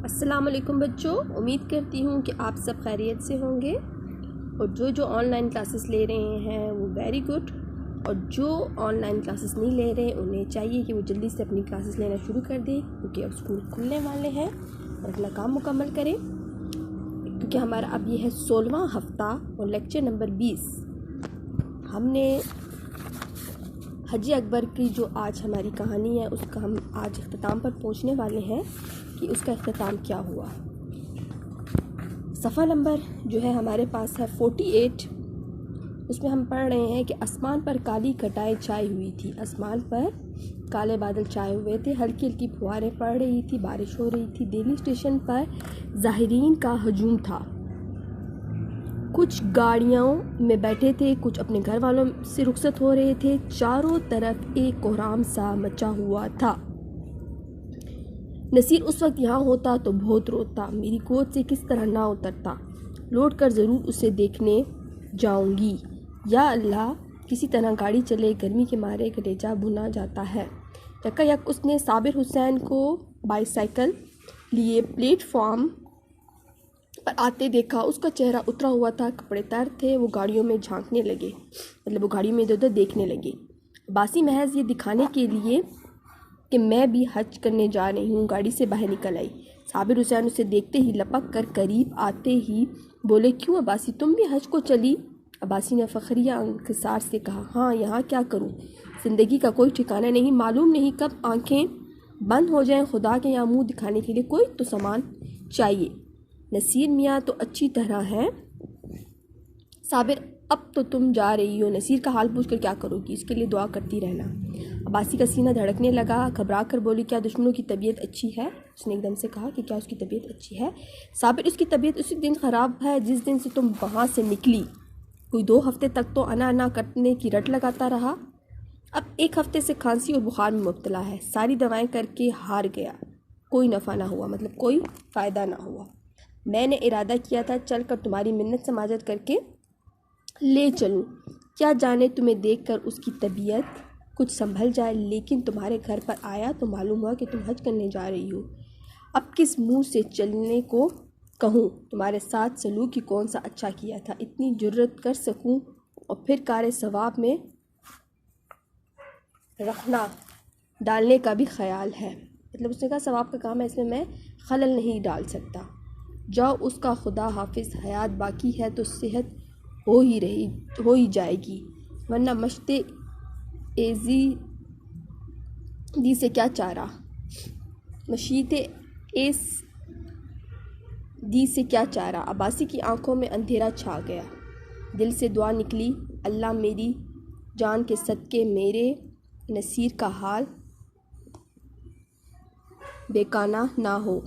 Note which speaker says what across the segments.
Speaker 1: السلام علیکم بچوں، امید کرتی ہوں کہ آپ سب خیریت سے ہوں گے اور جو آن لائن کلاسز لے رہے ہیں وہ ویری گڈ، اور جو آن لائن کلاسز نہیں لے رہے انہیں چاہیے کہ وہ جلدی سے اپنی کلاسز لینا شروع کر دیں، کیونکہ اب اسکول کھلنے والے ہیں اور اگلا کام مکمل کریں، کیونکہ ہمارا اب یہ ہے 16واں ہفتہ اور لیکچر نمبر 20۔ ہم نے حاجی اکبر کی جو آج ہماری کہانی ہے اس کا ہم آج اختتام پر پہنچنے والے ہیں کہ اس کا اختتام کیا ہوا۔ صفحہ نمبر جو ہے ہمارے پاس ہے 48، اس میں ہم پڑھ رہے ہیں کہ آسمان پر کالی گھٹائیں چھائی ہوئی تھی، آسمان پر کالے بادل چھائے ہوئے تھے، ہلکی ہلکی پھواریں پڑ رہی تھی، بارش ہو رہی تھی، دہلی اسٹیشن پر زائرین کا ہجوم تھا، کچھ گاڑیوں میں بیٹھے تھے، کچھ اپنے گھر والوں سے رخصت ہو رہے تھے، چاروں طرف ایک کوہرام سا مچا ہوا تھا۔ نصیر اس وقت یہاں ہوتا تو بہت روتا، میری گود سے کس طرح نہ اترتا، لوٹ کر ضرور اسے دیکھنے جاؤں گی، یا اللہ کسی طرح گاڑی چلے، گرمی کے مارے کلیجہ بھنا جاتا ہے۔ یکا یک اس نے صابر حسین کو بائی سائیکل لیے پلیٹ فارم پر آتے دیکھا، اس کا چہرہ اترا ہوا تھا، کپڑے تر تھے، وہ گاڑیوں میں جھانکنے لگے، وہ گاڑیوں میں ادھر ادھر دیکھنے لگے۔ باسی محض یہ دکھانے کے لیے کہ میں بھی حج کرنے جا رہی ہوں گاڑی سے باہر نکل آئی۔ صابر حسین اسے دیکھتے ہی لپک کر قریب آتے ہی بولے، کیوں عباسی تم بھی حج کو چلی؟ عباسی نے فخریہ انکسار سے کہا، ہاں یہاں کیا کروں، زندگی کا کوئی ٹھکانہ نہیں، معلوم نہیں کب آنکھیں بند ہو جائیں، خدا کے یہاں منہ دکھانے کے لیے کوئی تو سامان چاہیے۔ نصیر میاں تو اچھی طرح ہے، صابر اب تو تم جا رہی ہو، نصیر کا حال پوچھ کر کیا کرو گی، اس کے لیے دعا کرتی رہنا۔ عباسی کا سینہ دھڑکنے لگا، گھبرا کر بولی، کیا دشمنوں کی طبیعت اچھی ہے؟ اس نے ایک دم سے کہا کہ کیا اس کی طبیعت اچھی ہے؟ صابر اس کی طبیعت اسی دن خراب ہے جس دن سے تم وہاں سے نکلی، کوئی 2 ہفتے تک تو انا کرنے کی رٹ لگاتا رہا، اب 1 ہفتے سے کھانسی اور بخار میں مبتلا ہے، ساری دوائیں کر کے ہار گیا، کوئی نفع نہ ہوا، مطلب کوئی فائدہ نہ ہوا۔ میں نے ارادہ کیا تھا چل کر تمہاری منت سماجت کر کے لے چلوں، کیا جانے تمہیں دیکھ کر اس کی طبیعت کچھ سنبھل جائے، لیکن تمہارے گھر پر آیا تو معلوم ہوا کہ تم حج کرنے جا رہی ہو، اب کس منہ سے چلنے کو کہوں، تمہارے ساتھ سلوک ہی کون سا اچھا کیا تھا، اتنی جرت کر سکوں، اور پھر کار ثواب میں رکھنا ڈالنے کا بھی خیال ہے، مطلب اس نے کہا ثواب کا کام ہے، اس میں خلل نہیں ڈال سکتا، جاؤ اس کا خدا حافظ، حیات باقی ہے تو صحت ہو ہی جائے گی، ورنہ مشت ایزی دی سے کیا چارہ، مشیت ایس دی سے کیا چارہ۔ عباسی کی آنکھوں میں اندھیرا چھا گیا، دل سے دعا نکلی، اللہ میری جان کے صدقے میرے نصیر کا حال بیکانہ نہ ہو۔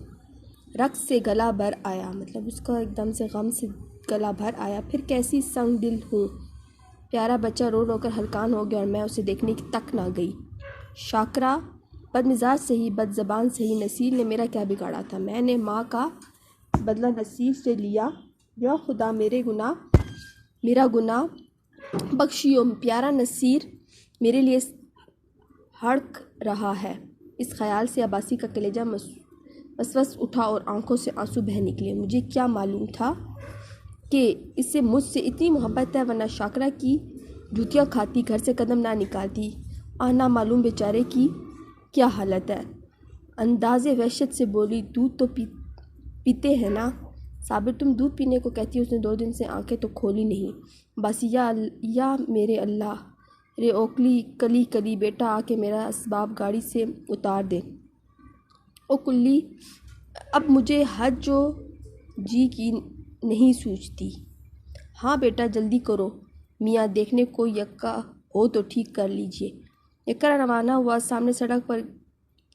Speaker 1: رقص سے گلا بھر آیا، مطلب اس کا ایک دم سے غم سے گلا بھر آیا، پھر کیسی سنگ دل ہوں، پیارا بچہ رو رو کر ہلکان ہو گیا اور میں اسے دیکھنے تک نہ گئی۔ شاکرہ بد مزاج سہی، بد زبان سہی، نصیر نے میرا کیا بگاڑا تھا، میں نے ماں کا بدلہ نصیر سے لیا، یا خدا میرا گناہ بخشیو، پیارا نصیر میرے لیے ہڑک رہا ہے۔ اس خیال سے عباسی کا کلیجہ وسوس اٹھا اور آنکھوں سے آنسو بہہ نکلے، مجھے کیا معلوم تھا کہ اسے مجھ سے اتنی محبت ہے، ورنہ شاکرہ کی جوتیاں کھاتی، گھر سے قدم نہ نکالتی، نہ معلوم بیچارے کی کیا حالت ہے۔ انداز وحشت سے بولی، دودھ تو پیتے ہیں نا؟ صابر تم دودھ پینے کو کہتی ہو، اس نے 2 دن سے آنکھیں تو کھولی نہیں۔ باسی یا میرے اللہ رے اوکلی کلی بیٹا آ کے میرا اسباب گاڑی سے اتار دے، او کلی اب مجھے حج جو جی کی نہیں سوچتی۔ ہاں بیٹا جلدی کرو میاں، دیکھنے کو یکا ہو تو ٹھیک کر لیجئے۔ یکا روانہ ہوا، سامنے سڑک پر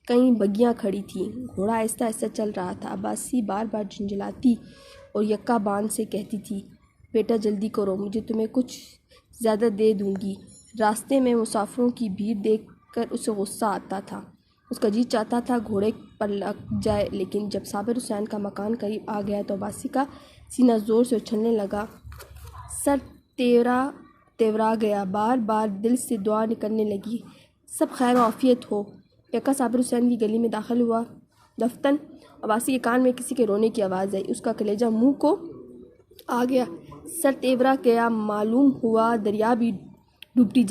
Speaker 1: کئی بگیاں کھڑی تھیں، گھوڑا آہستہ آہستہ چل رہا تھا، عباسی بار بار جھنجھلاتی اور یکا بان سے کہتی تھی، بیٹا جلدی کرو، مجھے تمہیں کچھ زیادہ دے دوں گی۔ راستے میں مسافروں کی بھیڑ دیکھ کر اسے غصہ آتا تھا، اس کا جی چاہتا تھا گھوڑے پر لگ جائے، لیکن جب صابر حسین کا مکان قریب آ گیا تو عباسی کا سینہ زور سے اچھلنے لگا، سر تیورا گیا، بار بار دل سے دعا نکلنے لگی، سب خیر و عافیت ہو۔ یکا صابر حسین کی گلی میں داخل ہوا، دفتن عباسی کے کان میں کسی کے رونے کی آواز آئی، اس کا کلیجہ منہ کو آ گیا، سر تیورا گیا، معلوم ہوا دریا بھی ڈوبی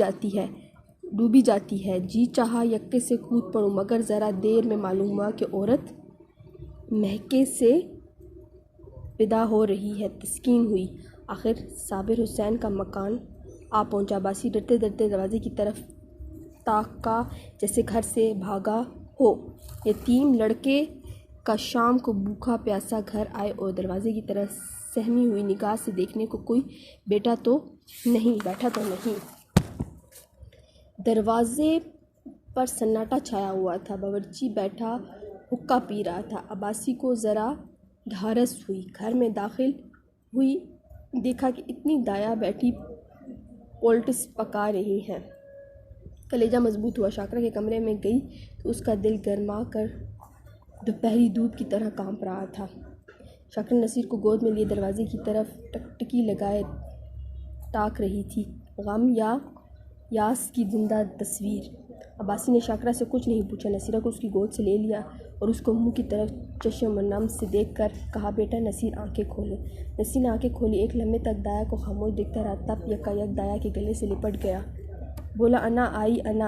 Speaker 1: جاتی ہے۔ جی چاہا یکے سے کود پڑوں، مگر ذرا دیر میں معلوم ہوا کہ عورت مہکے سے ودا ہو رہی ہے۔ تسکین ہوئی، آخر صابر حسین کا مکان آ پہنچا۔ عباسی ڈرتے ڈرتے دروازے کی طرف تاکا، جیسے گھر سے بھاگا ہو۔ یتیم لڑکے کا شام کو بھوکا پیاسا گھر آئے اور دروازے کی طرف سہمی ہوئی نگاہ سے دیکھنے کو کوئی بیٹھا تو نہیں۔ دروازے پر سناٹا چھایا ہوا تھا، باورچی بیٹھا حقہ پی رہا تھا۔ عباسی کو ذرا ڈھارس ہوئی، گھر میں داخل ہوئی، دیکھا کہ اتنی دایا بیٹھی پولٹس پکا رہی ہیں۔ کلیجہ مضبوط ہوا، شاکرہ کے کمرے میں گئی تو اس کا دل گرما کر دوپہری دودھ کی طرح کانپ رہا تھا۔ شاکرہ نصیر کو گود میں لیے دروازے کی طرف ٹکٹکی لگائے تاک رہی تھی، غم یا یاس کی زندہ تصویر۔ عباسی نے شاکرہ سے کچھ نہیں پوچھا، نصیرہ کو اس کی گود سے لے لیا اور اس کو منہ کی طرف چشم نم سے دیکھ کر کہا، بیٹا نصیر آنکھیں کھولو۔ نصیر نے آنکھیں کھولی، ایک لمحے تک دایا کو خاموش دیکھتا رہا، تب یکا یک دایا کے گلے سے لپٹ گیا، بولا، انا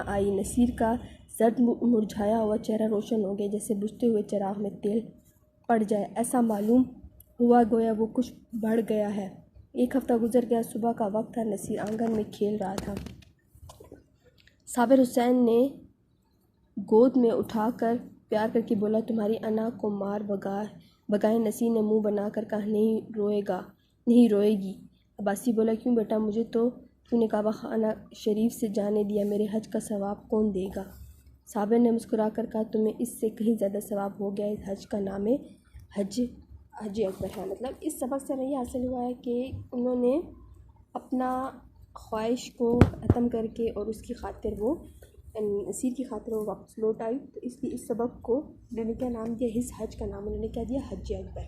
Speaker 1: آئی۔ نصیر کا زرد مرجھایا ہوا چہرہ روشن ہو گیا، جیسے بجھتے ہوئے چراغ میں تیل پڑ جائے، ایسا معلوم ہوا گویا وہ کچھ بڑھ گیا ہے۔ ایک ہفتہ گزر گیا، صبح کا وقت تھا، نصیر آنگن میں کھیل رہا تھا۔ صابر حسین نے گود میں اٹھا کر پیار کر کے بولا، تمہاری انا کو مار بگائے۔ نصیر نے منہ بنا کر کہا، نہیں روئے گی۔ عباسی بولا، کیوں بیٹا، مجھے تو نے کعبہ خانہ شریف سے جانے دیا، میرے حج کا ثواب کون دے گا؟ صابر نے مسکرا کر کہا، تمہیں اس سے کہیں زیادہ ثواب ہو گیا، اس حج کا نام حج اکبر ہے۔ مطلب اس سبق سے ہمیں یہ حاصل ہوا ہے کہ انہوں نے اپنا خواہش کو ختم کر کے اور اس کی خاطر وہ نصیر کی خاطر وہ واپس لوٹ آئی، تو اس لیے اس سبق کو انہوں نے کیا نام دیا، اس حج کا نام انہوں نے کیا دیا، حج اکبر۔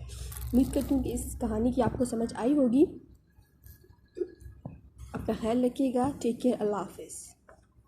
Speaker 1: امید کرتی ہوں کہ اس کہانی کی آپ کو سمجھ آئی ہوگی۔ اپنا خیال رکھیے گا، ٹیک کیئر، اللہ حافظ۔